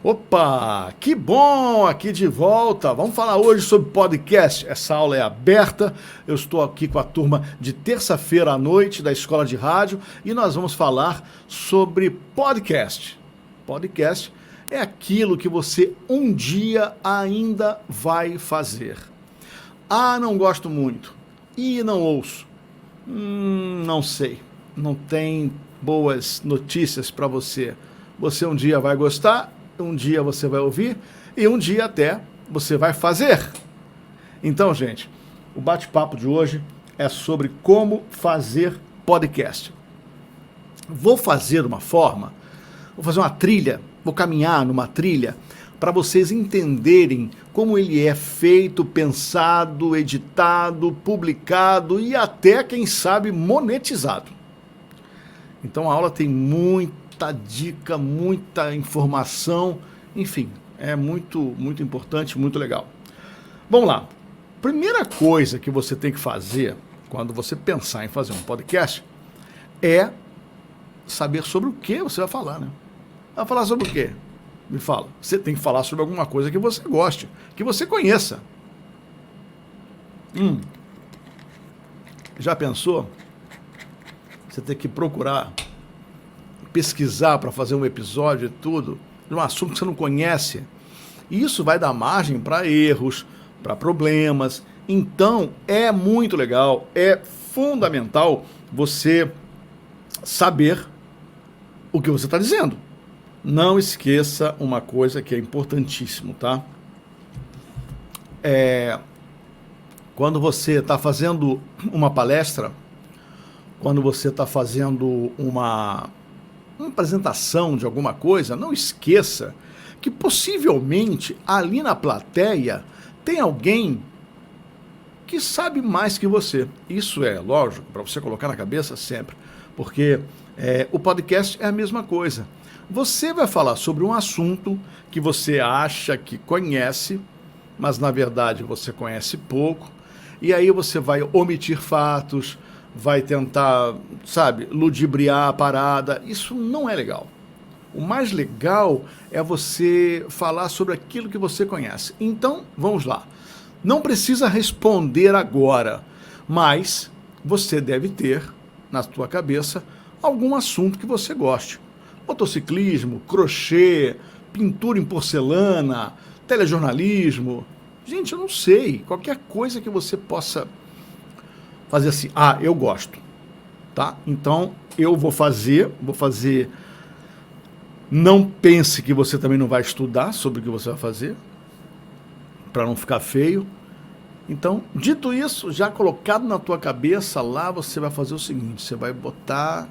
Opa, que bom aqui de volta. Vamos falar hoje sobre podcast. Essa aula é aberta. Eu estou aqui com a turma de terça-feira à noite da Escola de Rádio e nós vamos falar sobre podcast. Podcast é aquilo que você um dia ainda vai fazer. Ah, não gosto muito. E não ouço. Não sei. Não tem boas notícias para você. Você um dia vai gostar, um dia você vai ouvir e um dia até você vai fazer. Então, gente, o bate-papo de hoje é sobre como fazer podcast. Vou fazer uma trilha, vou caminhar numa trilha para vocês entenderem como ele é feito, pensado, editado, publicado e até, quem sabe, monetizado. Então a aula tem muita dica, muita informação, enfim, é muito importante, muito legal. Vamos lá. Primeira coisa que você tem que fazer quando você pensar em fazer um podcast é saber sobre o que você vai falar, né? Vai falar sobre o quê? Me fala. Você tem que falar sobre alguma coisa que você goste, que você conheça. Já pensou? Você tem que procurar pesquisar para fazer um episódio e tudo, de um assunto que você não conhece. E isso vai dar margem para erros, para problemas. Então, é muito legal, é fundamental você saber o que você está dizendo. Não esqueça uma coisa que é importantíssimo, tá? Quando você está fazendo uma palestra, quando você está fazendo uma apresentação de alguma coisa, não esqueça que possivelmente ali na plateia tem alguém que sabe mais que você. Isso é lógico, para você colocar na cabeça sempre, porque o podcast é a mesma coisa. Você vai falar sobre um assunto que você acha que conhece, mas na verdade você conhece pouco, e aí você vai omitir fatos, vai tentar, ludibriar a parada. Isso não é legal. O mais legal é você falar sobre aquilo que você conhece. Então, vamos lá. Não precisa responder agora, mas você deve ter na sua cabeça algum assunto que você goste. Motociclismo, crochê, pintura em porcelana, telejornalismo. Gente, eu não sei. Qualquer coisa que você possa fazer assim, eu gosto, tá? Então, eu vou fazer. Não pense que você também não vai estudar sobre o que você vai fazer, para não ficar feio. Então, dito isso, já colocado na tua cabeça, lá você vai fazer o seguinte, você vai botar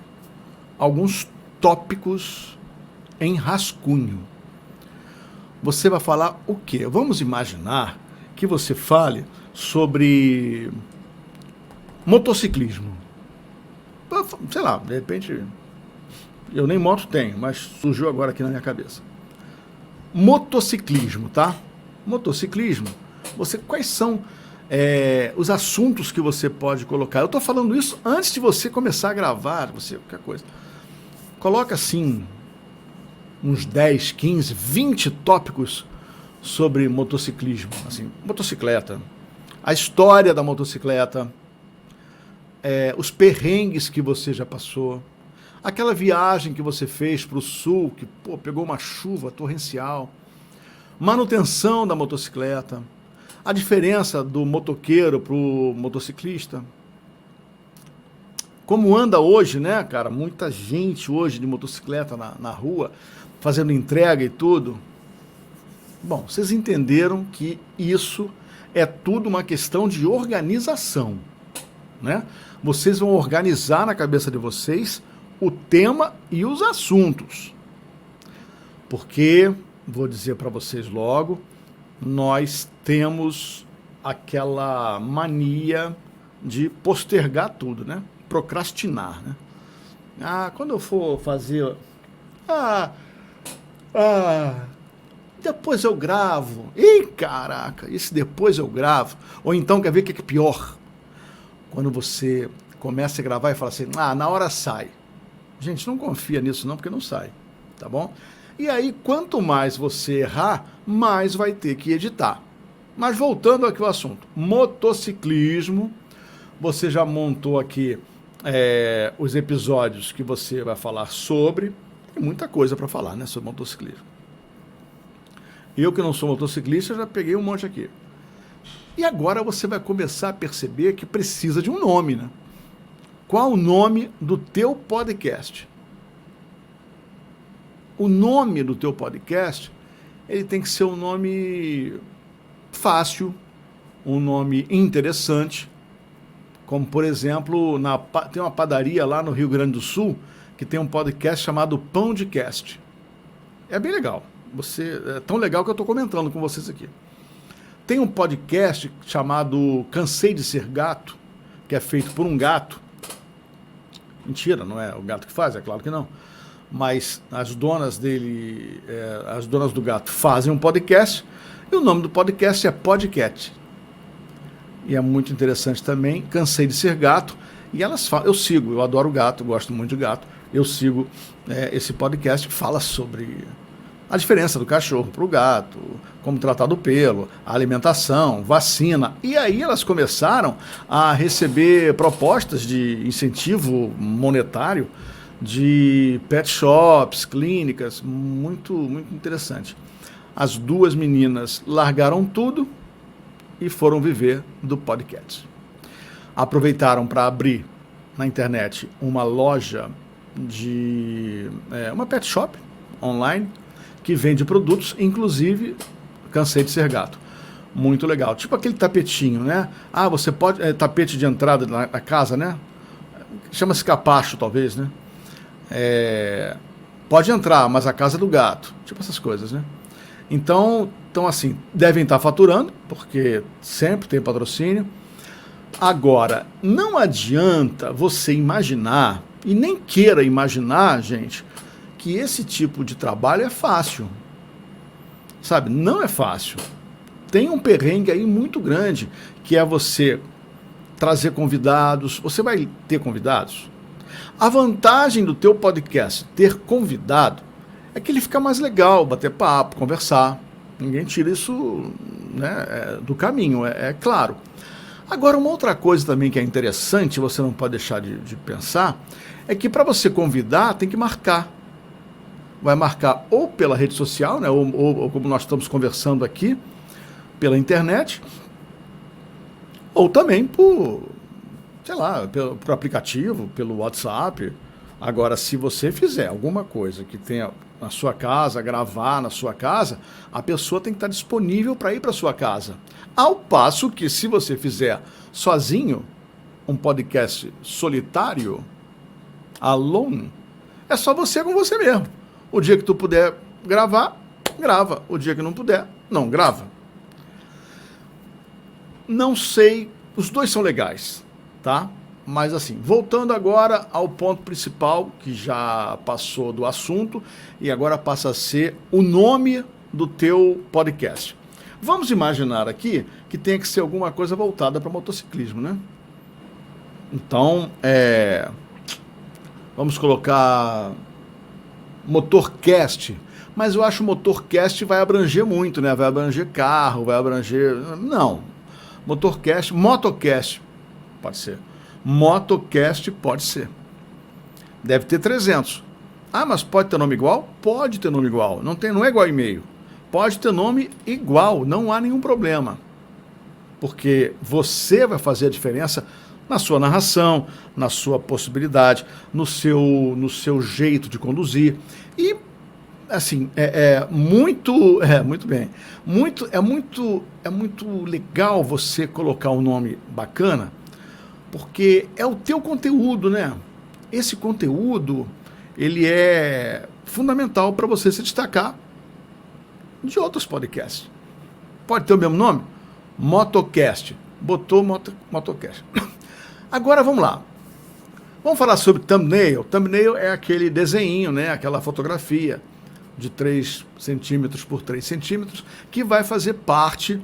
alguns tópicos em rascunho. Você vai falar o quê? Vamos imaginar que você fale sobre motociclismo. Sei lá, de repente, eu nem moto tenho, mas surgiu agora aqui na minha cabeça. Motociclismo, tá? Motociclismo, quais são os assuntos que você pode colocar? Eu estou falando isso antes de você começar a gravar, qualquer coisa. Coloca assim, uns 10, 15, 20 tópicos sobre motociclismo. Assim, motocicleta, a história da motocicleta, os perrengues que você já passou, aquela viagem que você fez para o sul, que pegou uma chuva torrencial, manutenção da motocicleta, a diferença do motoqueiro para o motociclista, como anda hoje, né, cara? Muita gente hoje de motocicleta na rua, fazendo entrega e tudo. Bom, vocês entenderam que isso é tudo uma questão de organização, né? Vocês vão organizar na cabeça de vocês o tema e os assuntos. Porque, vou dizer para vocês logo, nós temos aquela mania de postergar tudo, né? Procrastinar, né? Quando eu for fazer... depois eu gravo. Ih, caraca, esse depois eu gravo. Ou então, quer ver o que é pior? Quando você começa a gravar e fala assim, na hora sai. Gente, não confia nisso não, porque não sai, tá bom? E aí, quanto mais você errar, mais vai ter que editar. Mas voltando aqui ao assunto, motociclismo, você já montou aqui os episódios que você vai falar sobre. Tem muita coisa para falar, né, sobre motociclismo. Eu que não sou motociclista, já peguei um monte aqui. E agora você vai começar a perceber que precisa de um nome, né? Qual o nome do teu podcast? O nome do teu podcast, ele tem que ser um nome fácil, um nome interessante, como, por exemplo, tem uma padaria lá no Rio Grande do Sul que tem um podcast chamado Pão de Cast. É bem legal. É tão legal que eu estou comentando com vocês aqui. Tem um podcast chamado Cansei de Ser Gato, que é feito por um gato. Mentira, não é o gato que faz, é claro que não. Mas as donas dele, as donas do gato fazem um podcast, e o nome do podcast é Podcast. E é muito interessante também, Cansei de Ser Gato, e elas falam, eu adoro gato, gosto muito de gato, eu sigo esse podcast que fala sobre a diferença do cachorro para o gato, como tratar do pelo, a alimentação, vacina. E aí elas começaram a receber propostas de incentivo monetário de pet shops, clínicas, muito, muito interessante. As duas meninas largaram tudo e foram viver do podcast. Aproveitaram para abrir na internet uma loja uma pet shop online que vende produtos, inclusive Cansei de Ser Gato. Muito legal. Tipo aquele tapetinho, né? Ah, você pode... tapete de entrada na casa, né? Chama-se capacho, talvez, né? Pode entrar, mas a casa é do gato. Tipo essas coisas, né? Então, assim, devem estar faturando, porque sempre tem patrocínio. Agora, não adianta você imaginar, e nem queira imaginar, gente, que esse tipo de trabalho é fácil. Sabe? Não é fácil. Tem um perrengue aí muito grande, que é você trazer convidados. Você vai ter convidados? A vantagem do teu podcast ter convidado é que ele fica mais legal, bater papo, conversar. Ninguém tira isso, né, do caminho, é claro. Agora, uma outra coisa também que é interessante, você não pode deixar de pensar, é que para você convidar, tem que marcar. Vai marcar ou pela rede social, né, ou como nós estamos conversando aqui, pela internet, ou também por aplicativo, pelo WhatsApp. Agora, se você fizer alguma coisa que tenha na sua casa, gravar na sua casa, a pessoa tem que estar disponível para ir para sua casa. Ao passo que, se você fizer sozinho, um podcast solitário, alone, é só você com você mesmo. O dia que tu puder gravar, grava. O dia que não puder, não grava. Não sei, os dois são legais, tá? Mas assim, voltando agora ao ponto principal, que já passou do assunto, e agora passa a ser o nome do teu podcast. Vamos imaginar aqui que tem que ser alguma coisa voltada para motociclismo, né? Então, vamos colocar Motorcast, mas eu acho que o Motorcast vai abranger muito, né? Vai abranger carro, vai abranger... Não, Motorcast, Motocast, pode ser. Motocast pode ser. Deve ter 300. Ah, mas pode ter nome igual? Pode ter nome igual. Não é igual e-mail. Pode ter nome igual, não há nenhum problema. Porque você vai fazer a diferença na sua narração, na sua possibilidade, no seu jeito de conduzir. E, assim, muito bem. É muito legal você colocar um nome bacana, porque é o teu conteúdo, né? Esse conteúdo, ele é fundamental para você se destacar de outros podcasts. Pode ter o mesmo nome? Motocast. Botou Motocast. Agora, vamos lá. Vamos falar sobre thumbnail. Thumbnail é aquele desenho, né? Aquela fotografia de 3 centímetros por 3 centímetros que vai fazer parte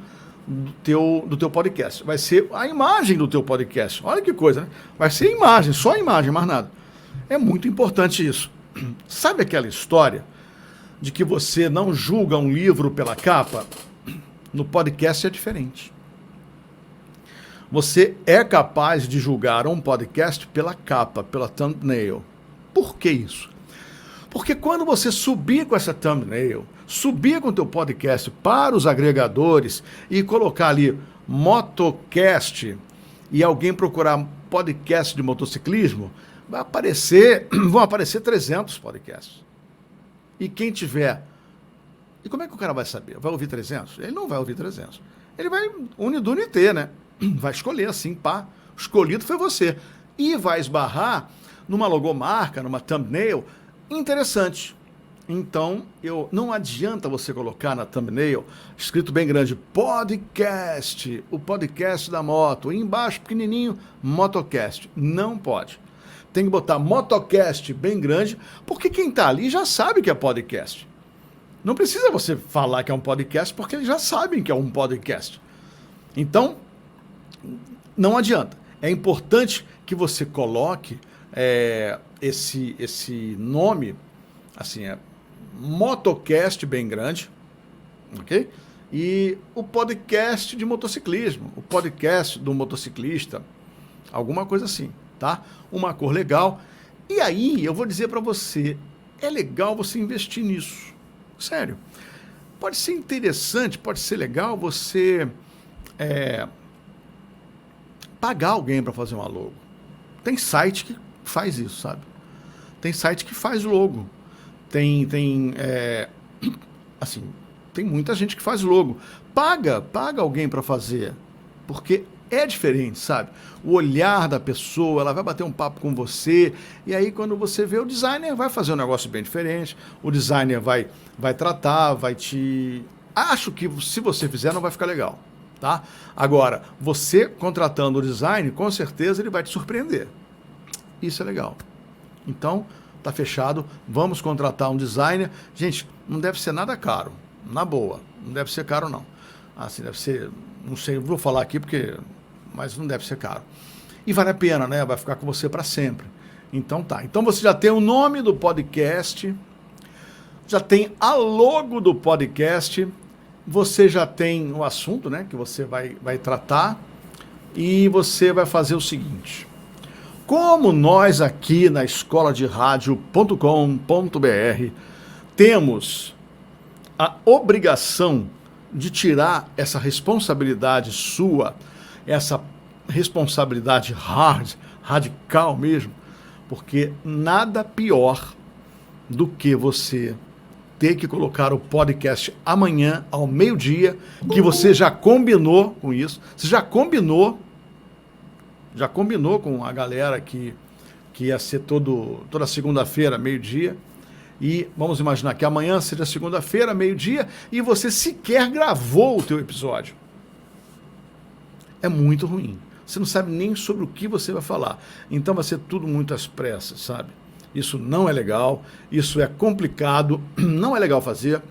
do teu podcast. Vai ser a imagem do teu podcast. Olha que coisa, né? Vai ser imagem, só imagem, mais nada. É muito importante isso. Sabe aquela história de que você não julga um livro pela capa, no podcast é diferente. Você é capaz de julgar um podcast pela capa, pela thumbnail. Por que isso? Porque quando você subir com essa thumbnail, subir com o teu podcast para os agregadores e colocar ali Motocast e alguém procurar podcast de motociclismo, vão aparecer 300 podcasts. E quem tiver... E como é que o cara vai saber? Vai ouvir 300? Ele não vai ouvir 300. Ele vai unidunité, né? Vai escolher assim, pá. O escolhido foi você. E vai esbarrar numa logomarca, numa thumbnail interessante. Então, não adianta você colocar na thumbnail, escrito bem grande, podcast, o podcast da moto. E embaixo, pequenininho, motocast. Não pode. Tem que botar motocast bem grande, porque quem está ali já sabe que é podcast. Não precisa você falar que é um podcast, porque eles já sabem que é um podcast. Então, não adianta. É importante que você coloque esse nome, assim, Motocast bem grande, ok? E o podcast de motociclismo, o podcast do motociclista, alguma coisa assim, tá? Uma cor legal. E aí, eu vou dizer para você, é legal você investir nisso. Sério. Pode ser interessante, pode ser legal você pagar alguém para fazer uma logo. Tem site que faz isso, sabe? Tem site que faz logo. Assim, tem muita gente que faz logo. Paga alguém para fazer, porque é diferente, sabe? O olhar da pessoa, ela vai bater um papo com você, e aí quando você vê, o designer vai fazer um negócio bem diferente, o designer vai tratar, vai te... Acho que se você fizer não vai ficar legal, tá? Agora, você contratando o design, com certeza ele vai te surpreender. Isso é legal. Então, tá fechado, vamos contratar um designer. Gente, não deve ser nada caro, na boa, não deve ser caro não. Assim, deve ser, não sei, vou falar aqui mas não deve ser caro. E vale a pena, né? Vai ficar com você para sempre. Então tá. Então você já tem o nome do podcast, já tem a logo do podcast, você já tem o assunto, né? Que você vai tratar, e você vai fazer o seguinte. Como nós aqui na escoladeradio.com.br temos a obrigação de tirar essa responsabilidade sua, essa responsabilidade radical mesmo, porque nada pior do que você ter que colocar o podcast amanhã ao meio-dia, que você já combinou com isso, você já combinou com a galera que ia ser toda segunda-feira, meio-dia, e vamos imaginar que amanhã seja segunda-feira, meio-dia, e você sequer gravou o teu episódio. É muito ruim. Você não sabe nem sobre o que você vai falar. Então vai ser tudo muito às pressas, sabe? Isso não é legal, isso é complicado, não é legal fazer.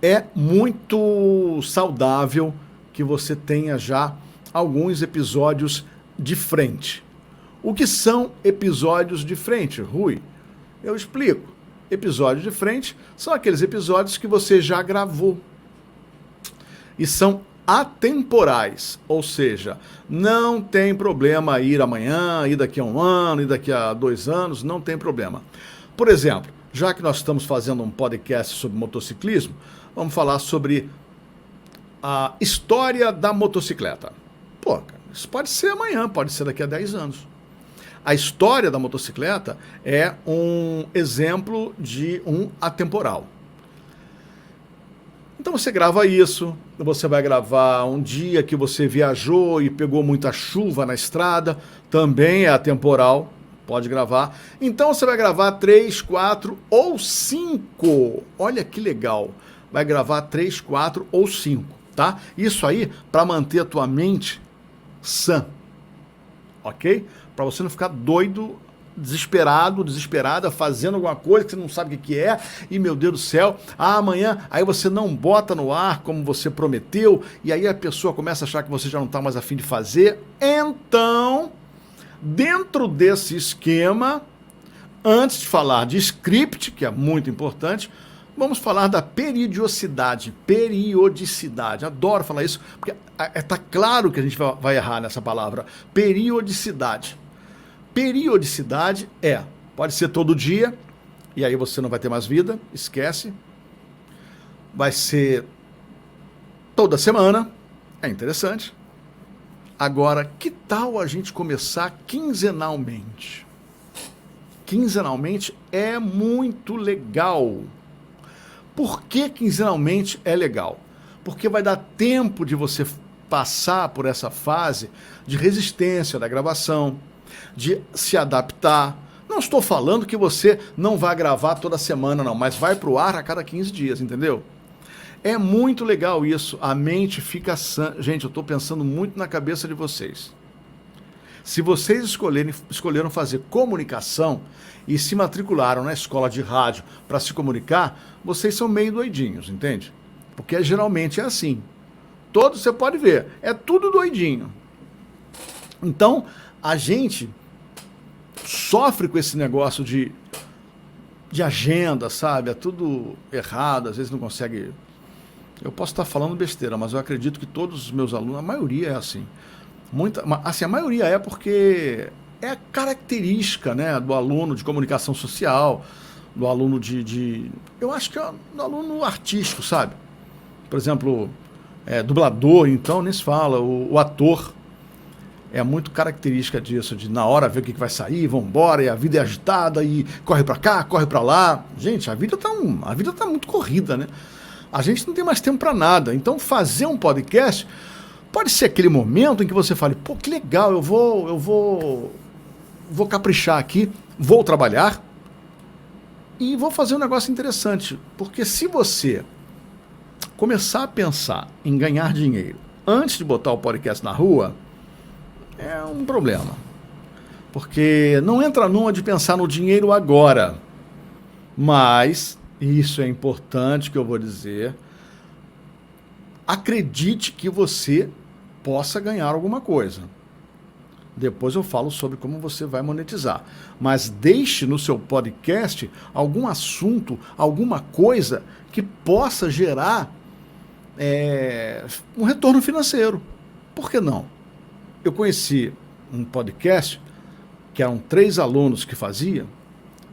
É muito saudável que você tenha já alguns episódios de frente. O que são episódios de frente, Rui? Eu explico. Episódios de frente são aqueles episódios que você já gravou. E são atemporais, ou seja, não tem problema ir amanhã, ir daqui a um ano, ir daqui a 2 anos, não tem problema. Por exemplo, já que nós estamos fazendo um podcast sobre motociclismo, vamos falar sobre a história da motocicleta. Pô, cara, isso pode ser amanhã, pode ser daqui a 10 anos. A história da motocicleta é um exemplo de um atemporal. Então você grava isso, você vai gravar um dia que você viajou e pegou muita chuva na estrada, também é atemporal, pode gravar. Então você vai gravar 3, 4 ou 5, olha que legal, vai gravar 3, 4 ou 5, tá? Isso aí para manter a tua mente sã, ok? Para você não ficar doido, desesperada, fazendo alguma coisa que você não sabe o que é, e meu Deus do céu, amanhã, aí você não bota no ar como você prometeu, e aí a pessoa começa a achar que você já não está mais a fim de fazer. Então, dentro desse esquema, antes de falar de script, que é muito importante, vamos falar da periodicidade. Periodicidade. Adoro falar isso, porque está claro que a gente vai errar nessa palavra. Periodicidade. Periodicidade pode ser todo dia, e aí você não vai ter mais vida, esquece. Vai ser toda semana, é interessante. Agora, que tal a gente começar quinzenalmente? Quinzenalmente é muito legal. Por que quinzenalmente é legal? Porque vai dar tempo de você passar por essa fase de resistência da gravação, de se adaptar. Não estou falando que você não vai gravar toda semana, não, mas vai para o ar a cada 15 dias, entendeu? É muito legal isso, a mente fica sã. Gente, eu estou pensando muito na cabeça de vocês. Se vocês escolheram fazer comunicação e se matricularam na escola de rádio para se comunicar, vocês são meio doidinhos, entende? Porque geralmente é assim. Todos você pode ver, é tudo doidinho. Então, a gente sofre com esse negócio de agenda, sabe? É tudo errado, às vezes não consegue. Eu posso estar falando besteira, mas eu acredito que todos os meus alunos, a maioria é assim. A maioria é porque é a característica, né, do aluno de comunicação social, do aluno eu acho que é do aluno artístico, sabe? Por exemplo, dublador, então, nem se fala, o ator. É muito característica disso, de na hora ver o que vai sair, vambora, e a vida é agitada, e corre pra cá, corre pra lá. Gente, a vida tá muito corrida, né? A gente não tem mais tempo pra nada. Então, fazer um podcast pode ser aquele momento em que você fale, pô, que legal, eu vou caprichar aqui, vou trabalhar e vou fazer um negócio interessante. Porque se você começar a pensar em ganhar dinheiro antes de botar o podcast na rua, é um problema. Porque não entra numa de pensar no dinheiro agora. Mas, isso é importante que eu vou dizer, acredite que você possa ganhar alguma coisa. Depois eu falo sobre como você vai monetizar. Mas deixe no seu podcast algum assunto, alguma coisa que possa gerar um retorno financeiro. Por que não? Eu conheci um podcast que eram 3 alunos que faziam.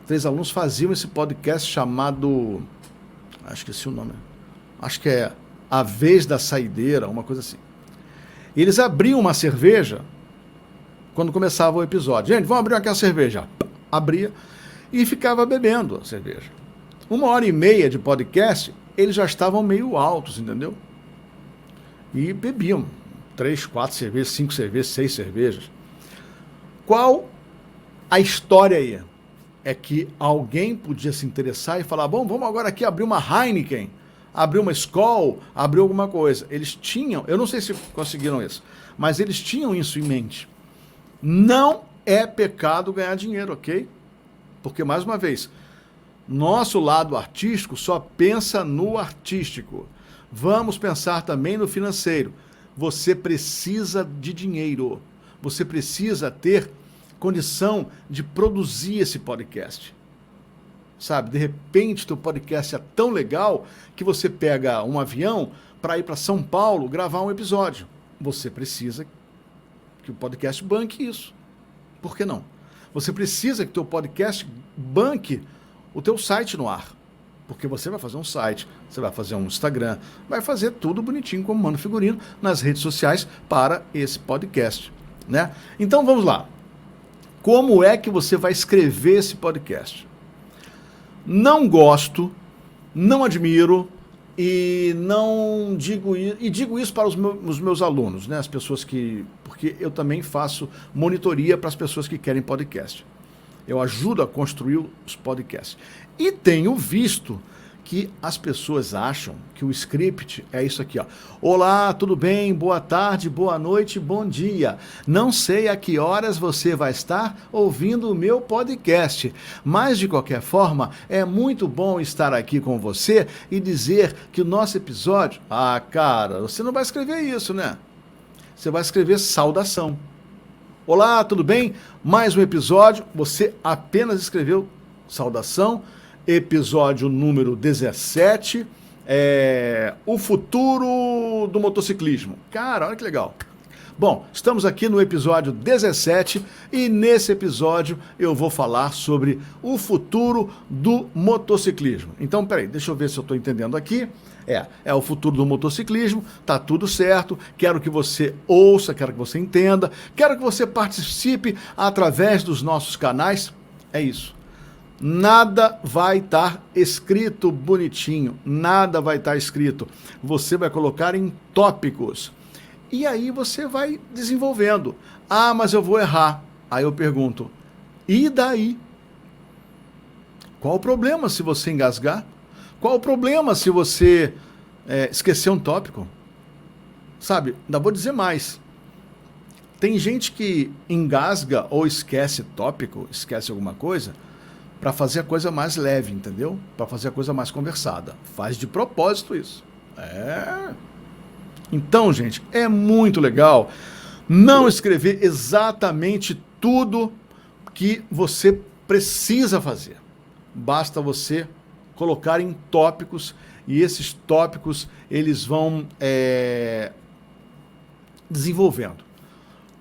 3 alunos faziam esse podcast chamado... Acho que esqueci o nome. Acho que é A Vez da Saideira, uma coisa assim. E eles abriam uma cerveja quando começava o episódio. Gente, vamos abrir aqui a cerveja. Abria e ficava bebendo a cerveja. 1h30 de podcast, eles já estavam meio altos, entendeu? E bebiam 3, 4 cervejas, 5 cervejas, 6 cervejas. Qual a história aí? É que alguém podia se interessar e falar, bom, vamos agora aqui abrir uma Heineken, abrir uma Skol, abrir alguma coisa. Eles tinham, eu não sei se conseguiram isso, mas eles tinham isso em mente. Não é pecado ganhar dinheiro, ok? Porque, mais uma vez, nosso lado artístico só pensa no artístico. Vamos pensar também no financeiro. Você precisa de dinheiro. Você precisa ter condição de produzir esse podcast. Sabe, de repente teu podcast é tão legal que você pega um avião para ir para São Paulo gravar um episódio. Você precisa que o podcast banque isso. Por que não? Você precisa que teu podcast banque o teu site no ar. Porque você vai fazer um site, você vai fazer um Instagram, vai fazer tudo bonitinho como Mano Figurino nas redes sociais para esse podcast, né? Então vamos lá. Como é que você vai escrever esse podcast? Não gosto, não admiro e não digo isso para os meus alunos, né? As pessoas porque eu também faço monitoria para as pessoas que querem podcast. Eu ajudo a construir os podcasts. E tenho visto que as pessoas acham que o script é isso aqui, ó. Olá, tudo bem? Boa tarde, boa noite, bom dia. Não sei a que horas você vai estar ouvindo o meu podcast, mas de qualquer forma, é muito bom estar aqui com você e dizer que o nosso episódio... Ah, cara, você não vai escrever isso, né? Você vai escrever saudação. Olá, tudo bem? Mais um episódio. Você apenas escreveu saudação, episódio número 17, o futuro do motociclismo. Cara, olha que legal. Bom, estamos aqui no episódio 17 e nesse episódio eu vou falar sobre o futuro do motociclismo. Então, peraí, deixa eu ver se eu estou entendendo aqui. É o futuro do motociclismo, tá tudo certo, quero que você ouça, quero que você entenda, quero que você participe através dos nossos canais, é isso. Nada vai estar escrito bonitinho, nada vai estar escrito, você vai colocar em tópicos. E aí você vai desenvolvendo. Ah, mas eu vou errar. Aí eu pergunto, e daí? Qual o problema se você engasgar? Qual o problema se você esquecer um tópico? Sabe, ainda vou dizer mais. Tem gente que engasga ou esquece tópico, esquece alguma coisa, para fazer a coisa mais leve, entendeu? Para fazer a coisa mais conversada. Faz de propósito isso. Então, gente, é muito legal não escrever exatamente tudo que você precisa fazer. Basta você colocar em tópicos e esses tópicos eles vão desenvolvendo.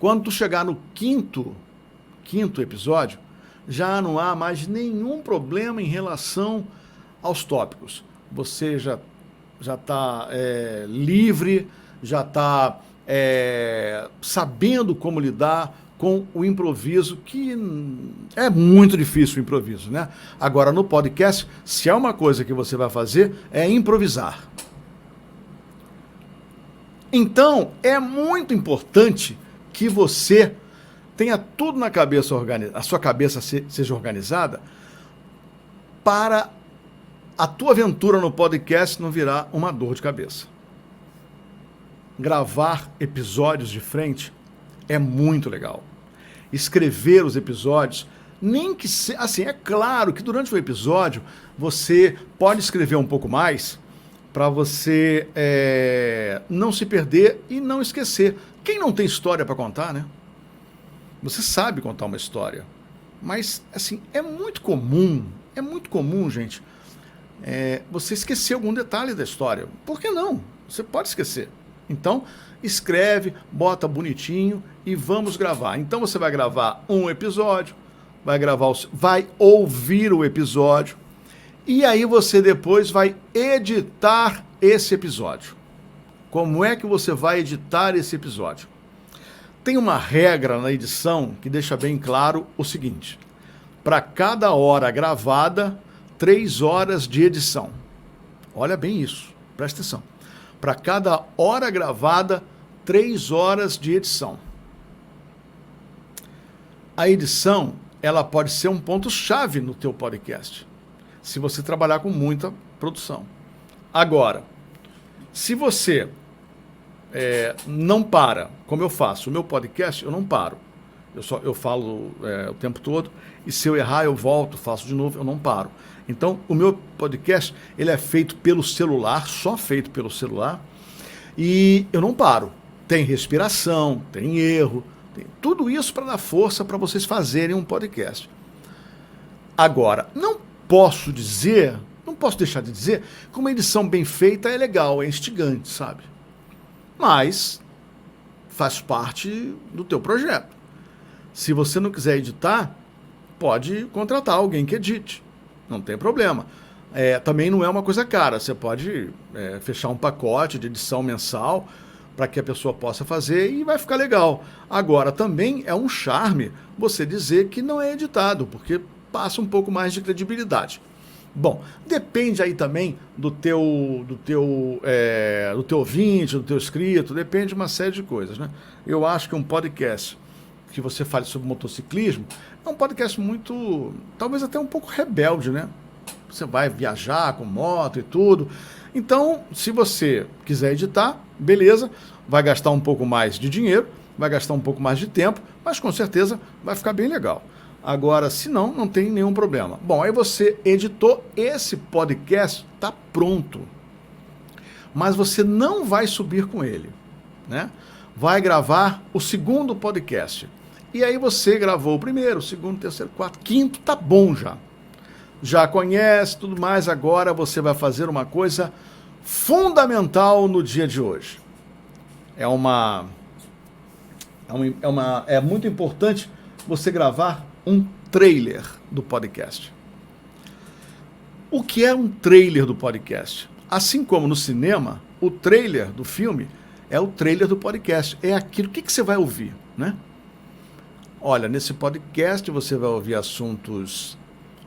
Quando tu chegar no quinto episódio, já não há mais nenhum problema em relação aos tópicos. Você já está livre, já está sabendo como lidar com o improviso, que é muito difícil o improviso, né? Agora, no podcast, se é uma coisa que você vai fazer, é improvisar. Então, é muito importante que você tenha tudo na cabeça organizado, a sua cabeça seja organizada, para a tua aventura no podcast não virar uma dor de cabeça. Gravar episódios de frente é muito legal. Escrever os episódios, nem que se, assim, é claro que durante o episódio você pode escrever um pouco mais para você não se perder e não esquecer. Quem não tem história para contar, né? Você sabe contar uma história, mas assim, é muito comum, gente, você esquecer algum detalhe da história. Por que não? Você pode esquecer. Então, escreve, bota bonitinho e vamos gravar. Então, você vai gravar um episódio, vai ouvir o episódio e aí você depois vai editar esse episódio. Como é que você vai editar esse episódio? Tem uma regra na edição que deixa bem claro o seguinte: para cada hora gravada, 3 horas de edição. Olha bem isso, presta atenção. Para cada hora gravada, 3 horas de edição. A edição, ela pode ser um ponto-chave no teu podcast, se você trabalhar com muita produção. Agora, se você não para, como eu faço, o meu podcast, eu não paro. Eu falo o tempo todo, e se eu errar, eu volto, faço de novo, eu não paro. Então, o meu podcast, ele é feito pelo celular, só feito pelo celular, e eu não paro. Tem respiração, tem erro, tem tudo isso para dar força para vocês fazerem um podcast. Agora, não posso deixar de dizer que uma edição bem feita é legal, é instigante, sabe? Mas faz parte do teu projeto. Se você não quiser editar, pode contratar alguém que edite. Não tem problema. Também não é uma coisa cara. Você pode fechar um pacote de edição mensal para que a pessoa possa fazer e vai ficar legal. Agora, também é um charme você dizer que não é editado, porque passa um pouco mais de credibilidade. Bom, depende aí também do teu ouvinte, do teu inscrito, depende de uma série de coisas, né? Eu acho que um podcast que você fale sobre motociclismo é um podcast muito, talvez até um pouco rebelde, né? Você vai viajar com moto e tudo. Então, se você quiser editar, beleza, vai gastar um pouco mais de dinheiro, vai gastar um pouco mais de tempo, mas com certeza vai ficar bem legal. Agora, se não, não tem nenhum problema. Bom, aí você editou, esse podcast, está pronto. Mas você não vai subir com ele, né? Vai gravar o segundo podcast. E aí você gravou o primeiro, o segundo, o terceiro, o quarto, quinto, tá bom já. já conhece, tudo mais. Agora você vai fazer uma coisa fundamental no dia de hoje. É muito importante você gravar um trailer do podcast. O que é um trailer do podcast? Assim como no cinema, o trailer do filme é o trailer do podcast. É aquilo, o que você vai ouvir, né? Olha, nesse podcast você vai ouvir assuntos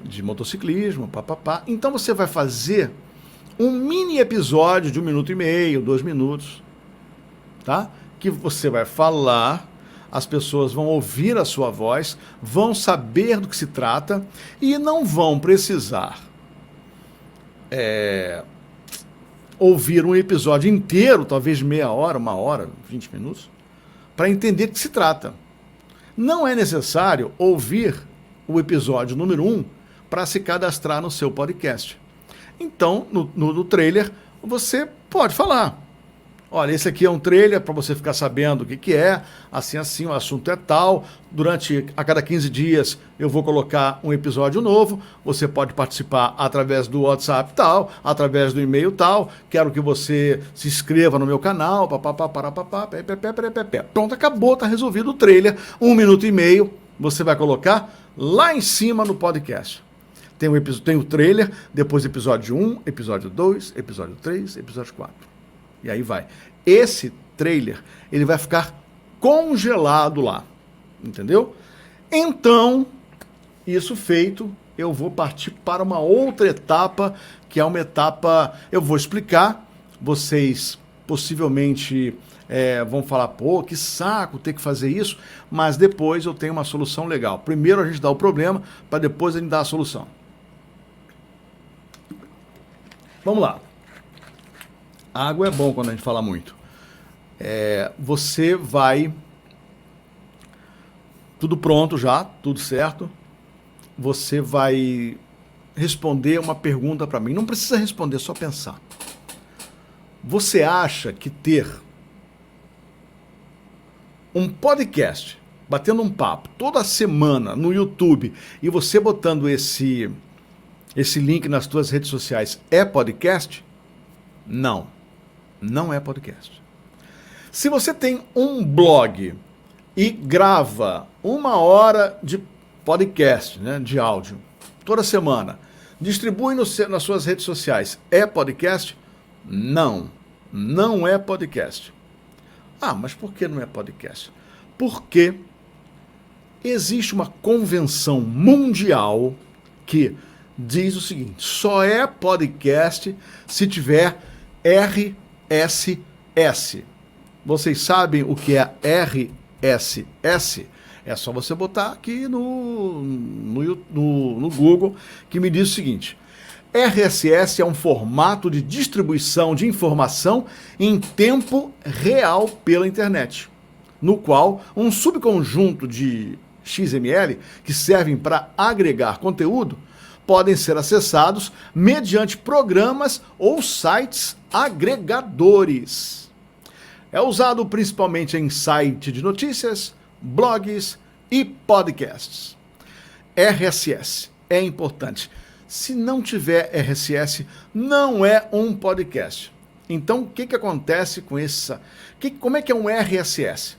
de motociclismo, papapá. Então você vai fazer um mini episódio de 1 minuto e meio, 2 minutos, tá? Que você vai falar, as pessoas vão ouvir a sua voz, vão saber do que se trata e não vão precisar ouvir um episódio inteiro, talvez meia hora, 1 hora, 20 minutos, para entender do que se trata. Não é necessário ouvir o episódio número 1 para se cadastrar no seu podcast. Então, no trailer, você pode falar. Olha, esse aqui é um trailer para você ficar sabendo o que é, assim, o assunto é tal. A cada 15 dias eu vou colocar um episódio novo. Você pode participar através do WhatsApp tal, através do e-mail tal. Quero que você se inscreva no meu canal. Pronto, acabou, está resolvido o trailer. 1 minuto e meio você vai colocar lá em cima no podcast. Tem o trailer, depois episódio 1, episódio 2, episódio 3, episódio 4. E aí vai. Esse trailer, ele vai ficar congelado lá. Entendeu? Então, isso feito, eu vou partir para uma outra etapa, que é uma etapa... Eu vou explicar, vocês possivelmente vão falar, pô, que saco ter que fazer isso, mas depois eu tenho uma solução legal. Primeiro a gente dá o problema, para depois a gente dar a solução. Vamos lá. Água é bom quando a gente fala muito. Você vai... Tudo pronto já, tudo certo. Você vai responder uma pergunta para mim. Não precisa responder, só pensar. Você acha que ter um podcast, batendo um papo, toda semana no YouTube, e você botando esse link nas suas redes sociais, é podcast? Não. Não é podcast. Se você tem um blog e grava 1 hora de podcast, né, de áudio, toda semana, distribui nas suas redes sociais, é podcast? Não. Não é podcast. Ah, mas por que não é podcast? Porque existe uma convenção mundial que diz o seguinte: só é podcast se tiver RSS. Vocês sabem o que é RSS? É só você botar aqui no Google, que me diz o seguinte: RSS é um formato de distribuição de informação em tempo real pela internet, no qual um subconjunto de XML que servem para agregar conteúdo podem ser acessados mediante programas ou sites agregadores. É usado principalmente em sites de notícias, blogs e podcasts. RSS é importante. Se não tiver RSS, não é um podcast. Então, o que acontece com essa... Como é que é um RSS?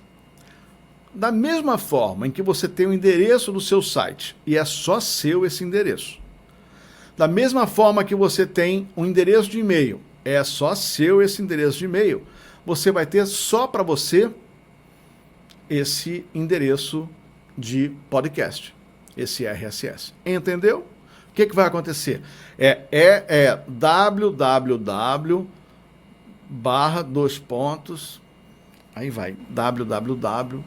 Da mesma forma em que você tem o endereço do seu site, e é só seu esse endereço. Da mesma forma que você tem um endereço de e-mail, é só seu esse endereço de e-mail, você vai ter só para você esse endereço de podcast, esse RSS. Entendeu? O que vai acontecer? www aí vai, www.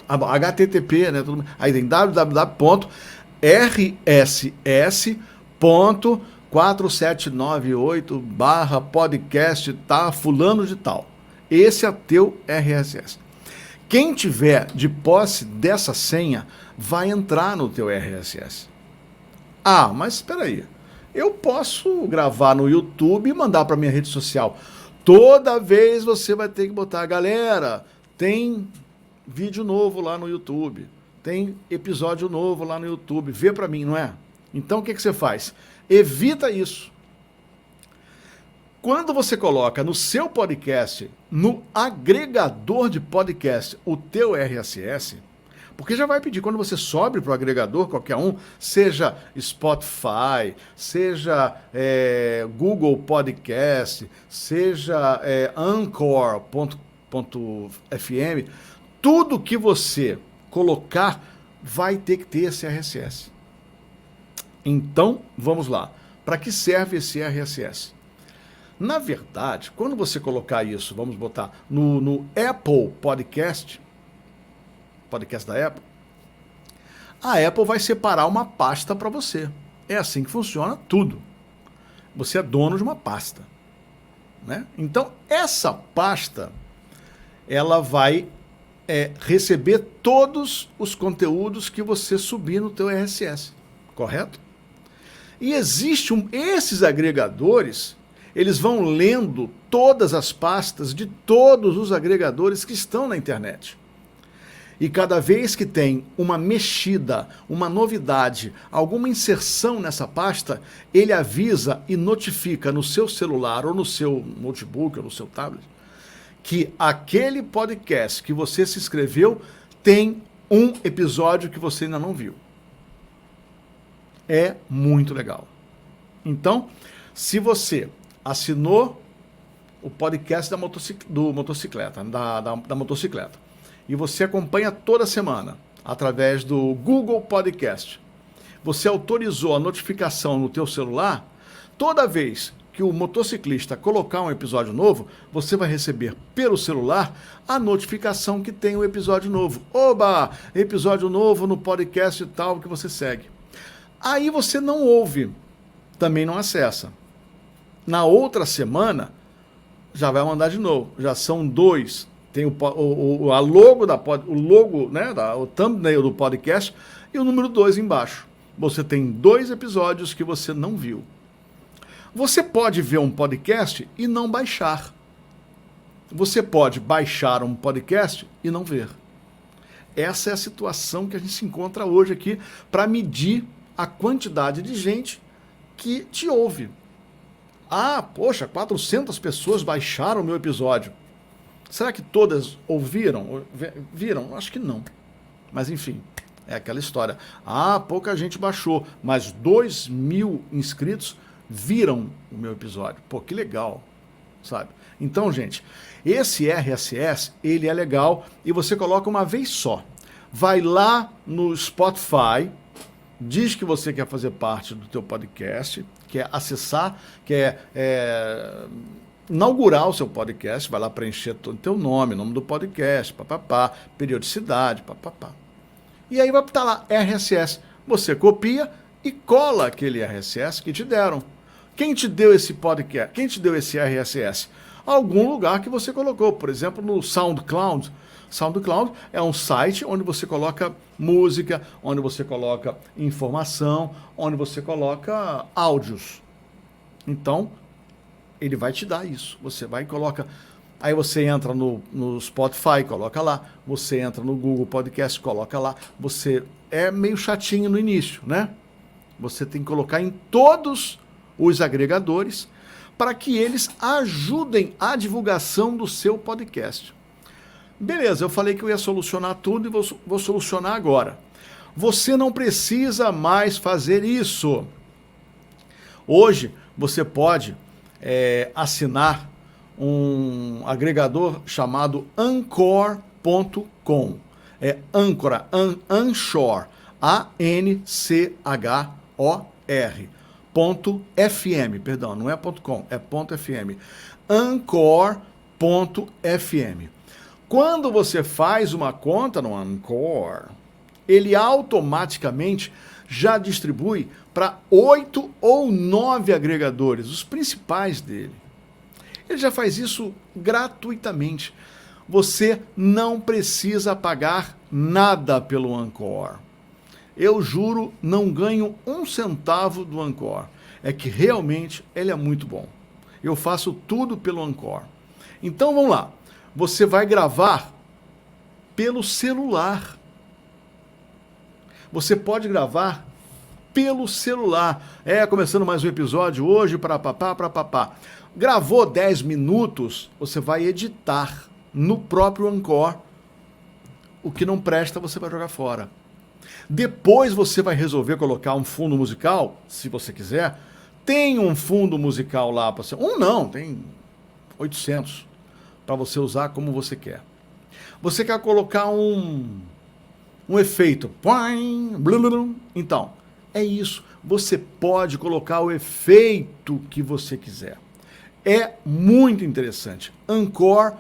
HTTP, né? Aí tem www.rss.4798/podcast tá fulano de tal. Esse é o teu RSS. Quem tiver de posse dessa senha vai entrar no teu RSS. Ah, mas espera aí. Eu posso gravar no YouTube e mandar para minha rede social. Toda vez você vai ter que botar, galera, tem vídeo novo lá no YouTube, tem episódio novo lá no YouTube, vê para mim, não é? Então, o que você faz? Evita isso. Quando você coloca no seu podcast, no agregador de podcast, o teu RSS, porque já vai pedir, quando você sobe para o agregador, qualquer um, seja Spotify, seja Google Podcast, seja Anchor.fm, tudo que você colocar vai ter que ter esse RSS. Então, vamos lá. Para que serve esse RSS? Na verdade, quando você colocar isso, vamos botar no Apple Podcast da Apple, a Apple vai separar uma pasta para você. É assim que funciona tudo. Você é dono de uma pasta, né? Então, essa pasta, ela vai receber todos os conteúdos que você subir no teu RSS, correto? E esses agregadores, eles vão lendo todas as pastas de todos os agregadores que estão na internet. E cada vez que tem uma mexida, uma novidade, alguma inserção nessa pasta, ele avisa e notifica no seu celular ou no seu notebook ou no seu tablet que aquele podcast que você se inscreveu tem um episódio que você ainda não viu. É muito legal. Então, se você assinou o podcast da motocicleta, e você acompanha toda semana através do Google Podcast, você autorizou a notificação no teu celular, toda vez que o motociclista colocar um episódio novo, você vai receber pelo celular a notificação que tem um episódio novo. Oba! Episódio novo no podcast tal que você segue. Aí você não ouve, também não acessa. Na outra semana, já vai mandar de novo. Já são 2. Tem a logo o thumbnail do podcast e o número 2 embaixo. Você tem 2 episódios que você não viu. Você pode ver um podcast e não baixar. Você pode baixar um podcast e não ver. Essa é a situação que a gente se encontra hoje aqui para medir a quantidade de gente que te ouve. Ah, poxa, 400 pessoas baixaram o meu episódio. Será que todas ouviram? Viram? Acho que não. Mas enfim, é aquela história. Ah, pouca gente baixou, mas 2.000 inscritos viram o meu episódio. Pô, que legal, sabe? Então, gente, esse RSS, ele é legal e você coloca uma vez só. Vai lá no Spotify, diz que você quer fazer parte do teu podcast, quer acessar, quer inaugurar o seu podcast, vai lá preencher todo o teu nome do podcast, papapá, periodicidade, papapá. E aí vai estar lá RSS. Você copia e cola aquele RSS que te deram. Quem te deu esse podcast? Quem te deu esse RSS? Algum lugar que você colocou, por exemplo, no SoundCloud. SoundCloud é um site onde você coloca música, onde você coloca informação, onde você coloca áudios. Então, ele vai te dar isso. Você vai e coloca... Aí você entra no Spotify, coloca lá. Você entra no Google Podcast, coloca lá. Você é meio chatinho no início, né? Você tem que colocar em todos os agregadores para que eles ajudem a divulgação do seu podcast. Beleza, eu falei que eu ia solucionar tudo e vou solucionar agora. Você não precisa mais fazer isso. Hoje, você pode assinar um agregador chamado Anchor.com. É Anchor, Anchor, Anchor.fm, perdão, não é .com, é .fm. Anchor.fm. Quando você faz uma conta no Anchor, ele automaticamente já distribui para 8 ou 9 agregadores, os principais dele. Ele já faz isso gratuitamente. Você não precisa pagar nada pelo Anchor. Eu juro, não ganho um centavo do Anchor. É que realmente ele é muito bom. Eu faço tudo pelo Anchor. Então vamos lá. Você vai gravar pelo celular. Você pode gravar pelo celular. Começando mais um episódio hoje, para papá. Gravou 10 minutos, você vai editar no próprio Anchor. O que não presta, você vai jogar fora. Depois você vai resolver colocar um fundo musical, se você quiser. Tem um fundo musical lá para você. Tem 800 para você usar como você quer. Você quer colocar um efeito. Então, é isso. Você pode colocar o efeito que você quiser. É muito interessante. Anchor.fm,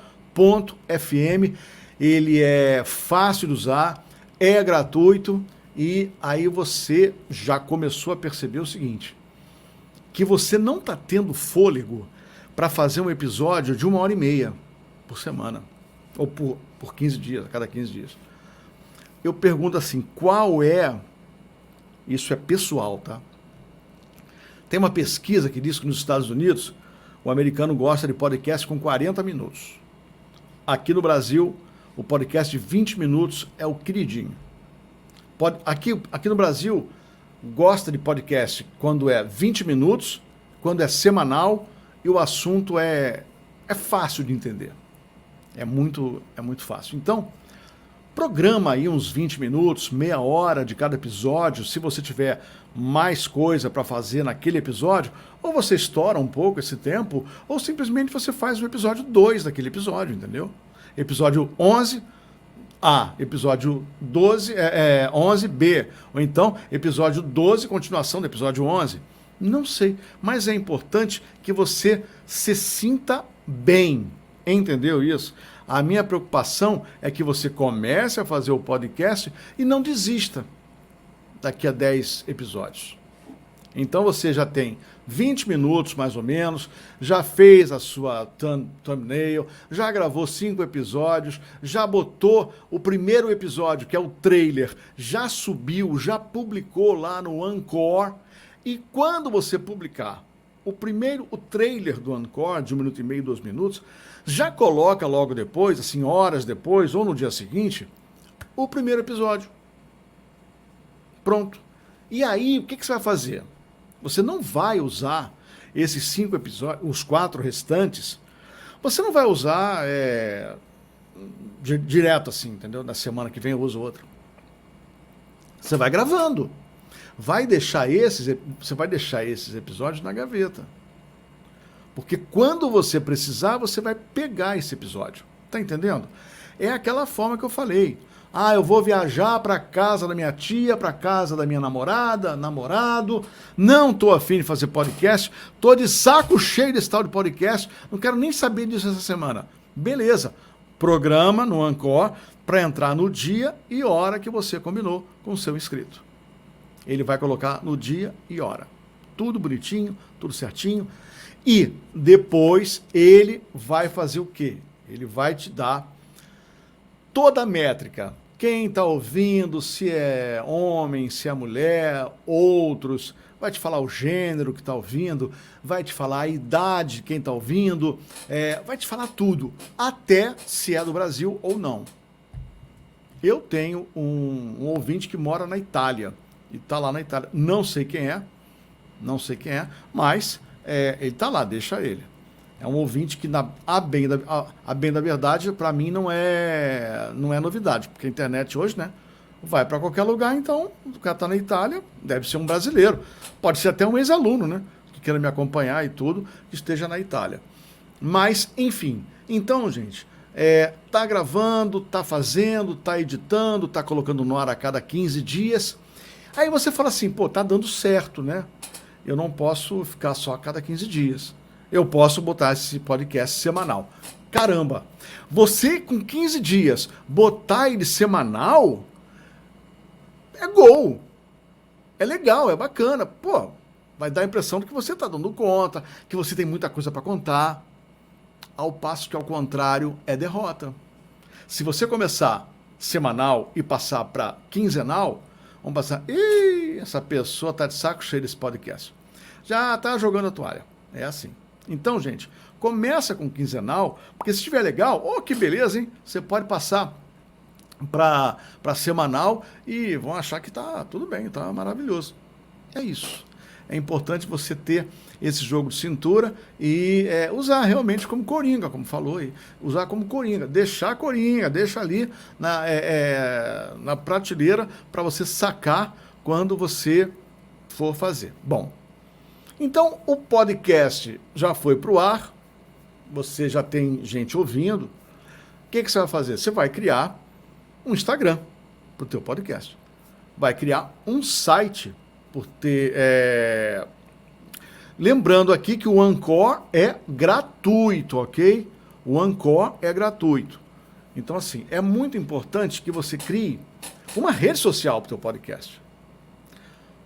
ele é fácil de usar, é gratuito e aí você já começou a perceber o seguinte, que você não está tendo fôlego para fazer um episódio de 1h30 por semana, ou por 15 dias, a cada 15 dias. Eu pergunto assim, isso é pessoal, tá? Tem uma pesquisa que diz que nos Estados Unidos, o americano gosta de podcast com 40 minutos. Aqui no Brasil, o podcast de 20 minutos é o queridinho. Aqui no Brasil, gosta de podcast quando é 20 minutos, quando é semanal e o assunto é fácil de entender. É muito fácil. Então, programa aí uns 20 minutos, meia hora de cada episódio. Se você tiver mais coisa para fazer naquele episódio, ou você estoura um pouco esse tempo, ou simplesmente você faz o episódio 2 daquele episódio, entendeu? Episódio 11... episódio 12, 11B, ou então episódio 12, continuação do episódio 11. Não sei, mas é importante que você se sinta bem, entendeu isso? A minha preocupação é que você comece a fazer o podcast e não desista daqui a 10 episódios. Então você já tem 20 minutos mais ou menos, já fez a sua thumbnail, já gravou 5 episódios, já botou o primeiro episódio, que é o trailer, já subiu, já publicou lá no Anchor. E quando você publicar o trailer do Anchor, de 1 minuto e meio, 2 minutos, já coloca logo depois, assim, horas depois, ou no dia seguinte, o primeiro episódio. Pronto. E aí, o que você vai fazer? Você não vai usar esses 5 episódios, os 4 restantes, você não vai usar direto assim, entendeu? Na semana que vem eu uso outro. Você vai gravando. Você vai deixar esses episódios na gaveta. Porque quando você precisar, você vai pegar esse episódio. Tá entendendo? É aquela forma que eu falei. Eu vou viajar para casa da minha tia, para casa da minha namorado, não tô afim de fazer podcast, tô de saco cheio desse tal de podcast, não quero nem saber disso essa semana. Beleza, programa no Anchor para entrar no dia e hora que você combinou com o seu inscrito. Ele vai colocar no dia e hora. Tudo bonitinho, tudo certinho. E depois ele vai fazer o quê? Ele vai te dar toda a métrica. Quem está ouvindo, se é homem, se é mulher, outros, vai te falar o gênero que está ouvindo, vai te falar a idade de quem está ouvindo, vai te falar tudo, até se é do Brasil ou não. Eu tenho um ouvinte que mora na Itália, e está lá na Itália, não sei quem é, mas ele está lá, deixa ele. É um ouvinte que, a bem da verdade, para mim não é novidade, porque a internet hoje, né, vai para qualquer lugar, então o cara está na Itália, deve ser um brasileiro, pode ser até um ex-aluno, né, que queira me acompanhar e tudo, que esteja na Itália. Mas, enfim, então, gente, tá gravando, tá fazendo, tá editando, tá colocando no ar a cada 15 dias, aí você fala assim, tá dando certo, né, eu não posso ficar só a cada 15 dias. Eu posso botar esse podcast semanal. Caramba, você com 15 dias botar ele semanal é gol. É legal, é bacana. Vai dar a impressão de que você está dando conta, que você tem muita coisa para contar. Ao passo que, ao contrário, é derrota. Se você começar semanal e passar para quinzenal, vamos passar, essa pessoa está de saco cheio desse podcast. Já está jogando a toalha. É assim. Então, gente, começa com quinzenal, porque se estiver legal, que beleza, hein? Você pode passar para semanal e vão achar que tá tudo bem, tá maravilhoso. É isso. É importante você ter esse jogo de cintura e usar realmente como coringa, como falou aí. Usar como coringa. Deixar coringa, deixa ali na prateleira para você sacar quando você for fazer. Bom, então o podcast já foi para o ar, você já tem gente ouvindo. O que você vai fazer? Você vai criar um Instagram para o teu podcast. Vai criar um site por ter... Lembrando aqui que o Anchor é gratuito, ok? O Anchor é gratuito. Então, assim, é muito importante que você crie uma rede social para o teu podcast.